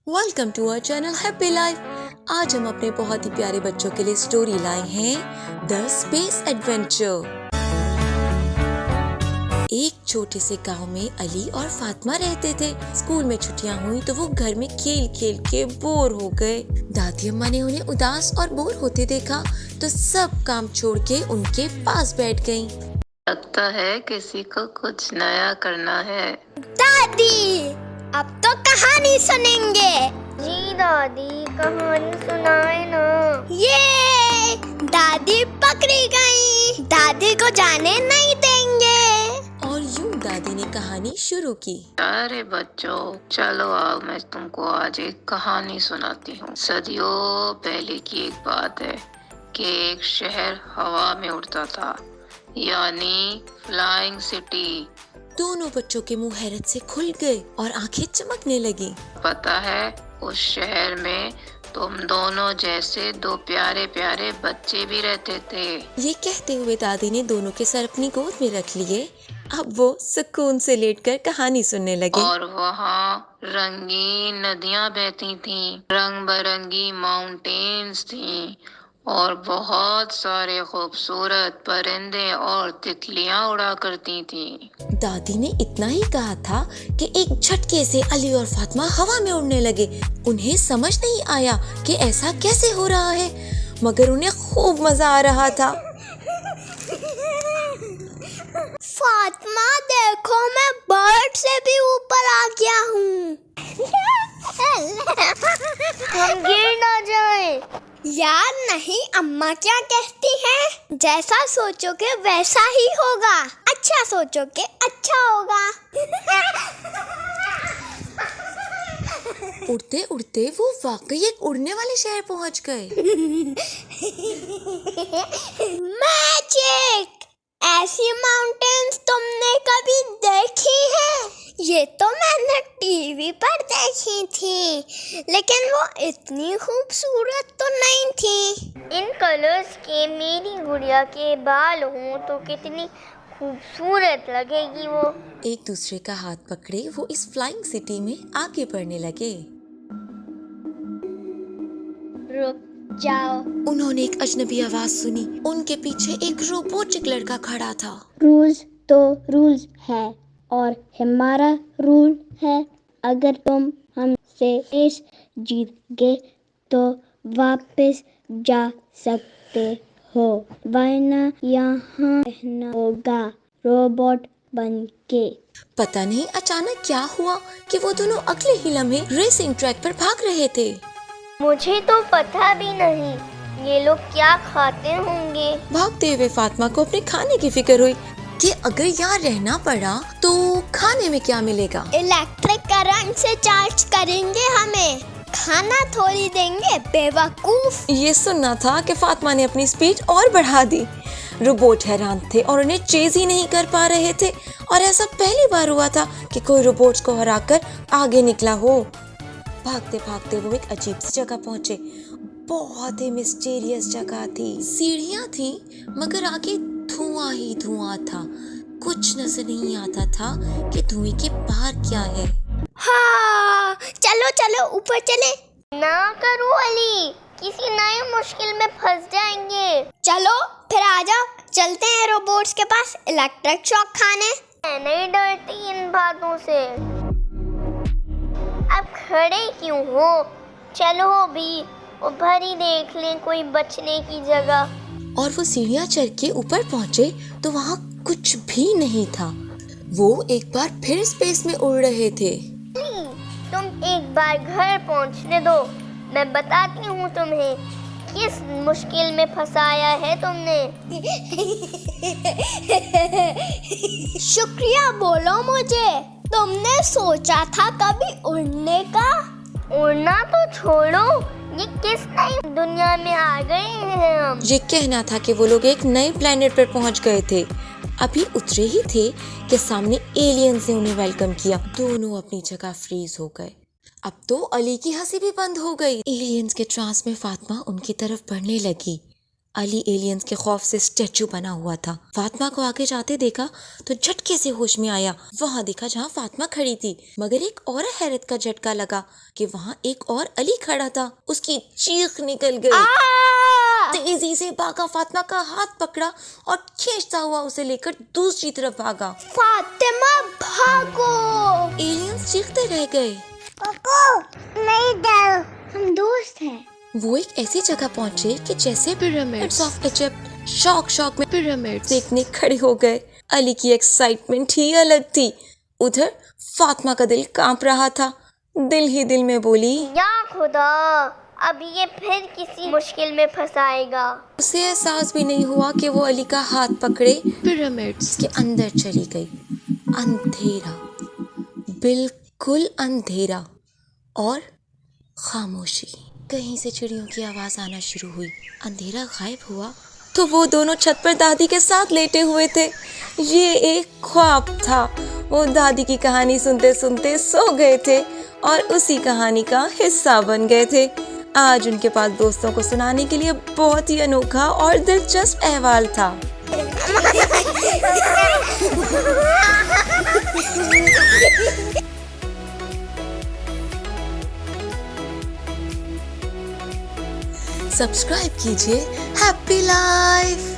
Welcome to our channel happy life. आज हम अपने बहुत ही प्यारे बच्चों के लिए स्टोरी लाए हैं द स्पेस एडवेंचर। एक छोटे से गांव में अली और फातिमा रहते थे। स्कूल में छुट्टियां हुई तो वो घर में खेल खेल के बोर हो गए। दादी अम्मा ने उन्हें उदास और बोर होते देखा तो सब काम छोड़ के उनके पास बैठ गईं। लगता है किसी को कुछ नया करना है। दादी, अब तो कहानी सुनेंगे। जी दादी, कहानी सुनाए ना। ये दादी पकड़ी गई, दादी को जाने नहीं देंगे। और यूं दादी ने कहानी शुरू की। अरे बच्चों, चलो आओ, मैं तुमको आज एक कहानी सुनाती हूँ। सदियों पहले की एक बात है कि एक शहर हवा में उड़ता था, यानी फ्लाइंग सिटी। दोनों बच्चों के मुंह हैरत से खुल गए और आंखें चमकने लगी। पता है, उस शहर में तुम दोनों जैसे दो प्यारे प्यारे बच्चे भी रहते थे। ये कहते हुए दादी ने दोनों के सर अपनी गोद में रख लिए। अब वो सुकून से लेटकर कहानी सुनने लगे। और वहाँ रंगीन नदियाँ बहती थीं, रंग बिरंगी माउंटेन्स थीं और बहुत सारे खूबसूरत परिंदे और तितलियाँ उड़ा करती थीं। दादी ने इतना ही कहा था कि एक झटके से अली और फातिमा हवा में उड़ने लगे। उन्हें समझ नहीं आया कि ऐसा कैसे हो रहा है, मगर उन्हें खूब मजा आ रहा था। फातिमा देखो, मैं बर्ड से भी ऊपर आ गया हूँ। हम गिर ना जाएं। यार नहीं, अम्मा क्या कहती हैं? जैसा सोचोगे वैसा ही होगा, अच्छा सोचोगे अच्छा होगा। उड़ते उड़ते वो वाकई एक उड़ने वाले शहर पहुंच गए। मैजिक! ऐसी माउंटेन्स तुमने कभी देखी है? ये तो मैंने टीवी पर देखी थी, लेकिन वो इतनी खूबसूरत तो नहीं थी। इन कलर्स के मेरी गुड़िया के बाल हों तो कितनी खूबसूरत लगेगी वो। एक दूसरे का हाथ पकड़े वो इस फ्लाइंग सिटी में आगे बढ़ने लगे। रुक जाओ। उन्होंने एक अजनबी आवाज सुनी। उनके पीछे एक रोबोटिक लड़का खड़ा था। रूल्स तो रूल्स है और हमारा रूल है, अगर तुम हमसे रेस जीत गए तो वापस जा सकते हो, वरना यहाँ रहना होगा रोबोट बन के। पता नहीं अचानक क्या हुआ कि वो दोनों अगले ही लम्हे रेसिंग ट्रैक पर भाग रहे थे। मुझे तो पता भी नहीं ये लोग क्या खाते होंगे। भागते हुए फातिमा को अपने खाने की फिक्र हुई कि अगर यहाँ रहना पड़ा तो खाने में क्या मिलेगा। इलेक्ट्रिक करंट से चार्ज करेंगे हमें, खाना थोड़ी देंगे, बेवकूफ। ये सुनना था कि फातिमा ने अपनी स्पीड और बढ़ा दी। रोबोट हैरान थे और उन्हें चेज ही नहीं कर पा रहे थे, और ऐसा पहली बार हुआ था कि कोई रोबोट्स को हराकर आगे निकला हो। भागते भागते वो एक अजीब सी जगह पहुंचे। बहुत ही मिस्टीरियस जगह थी। सीढ़ियां थी मगर आगे धुआं ही धुआं था। कुछ नजर नहीं आता था कि धुएं के बाहर क्या है। हाँ, चलो चलो ऊपर चले। ना करो अली, किसी नए मुश्किल में फंस जाएंगे। चलो फिर आ जाओ, चलते हैं रोबोट्स के पास इलेक्ट्रिक शॉक खाने। मैं नहीं डरती इन बातों से। अब खड़े क्यों हो, चलो भी ऊपर ही देख लें कोई बचने की जगह। और वो सीढ़ियां चढ़ के ऊपर पहुंचे तो वहाँ कुछ भी नहीं था। वो एक बार फिर स्पेस में उड़ रहे थे। तुम एक बार घर पहुंचने दो, मैं बताती हूँ तुम्हें किस मुश्किल में फंसाया है तुमने। शुक्रिया बोलो मुझे। तुमने सोचा था कभी उड़ने का? उड़ना तो छोड़ो, ये किस नई दुनिया में आ गए हैं हम। ये कहना था कि वो लोग एक नए प्लेनेट पर पहुंच गए थे। अभी उतरे ही थे कि सामने एलियंस ने उन्हें वेलकम किया। दोनों अपनी जगह फ्रीज हो गए। अब तो अली की हंसी भी बंद हो गई। एलियंस के ट्रांस में फातिमा उनकी तरफ बढ़ने लगी। अली एलियंस के खौफ से स्टैचू बना हुआ था। फातिमा को आगे जाते देखा तो झटके से होश में आया। वहाँ देखा जहाँ फातिमा खड़ी थी, मगर एक और हैरत का झटका लगा कि वहाँ एक और अली खड़ा था। उसकी चीख निकल गई। तेजी से भागा, फातिमा का हाथ पकड़ा और खींचता हुआ उसे लेकर दूसरी तरफ भागा। फातिमा भागो। एलियंस चीखते रह गए। कोको नहीं डरो, हम दोस्त हैं। वो एक ऐसी जगह पहुंचे कि जैसे पिरामिड्स ऑफ इजिप्ट शौक में पिरामिड्स देखने खड़े हो गए। अली की एक्साइटमेंट ही अलग थी। उधर फातिमा का दिल कांप रहा था। दिल ही दिल में बोली, या खुदा, अब ये फिर किसी मुश्किल में फंसाएगा। उसे एहसास भी नहीं हुआ कि वो अली का हाथ पकड़े पिरामिड्स के अंदर चली गई। अंधेरा, बिल्कुल अंधेरा और खामोशी। कहीं से चिड़ियों की आवाज आना शुरू हुई। अंधेरा गायब हुआ तो वो दोनों छत पर दादी के साथ लेटे हुए थे। ये एक ख्वाब था। वो दादी की कहानी सुनते सुनते सो गए थे और उसी कहानी का हिस्सा बन गए थे। आज उनके पास दोस्तों को सुनाने के लिए बहुत ही अनोखा और दिलचस्प अहवाल था। सब्सक्राइब कीजिए हैप्पी लाइफ।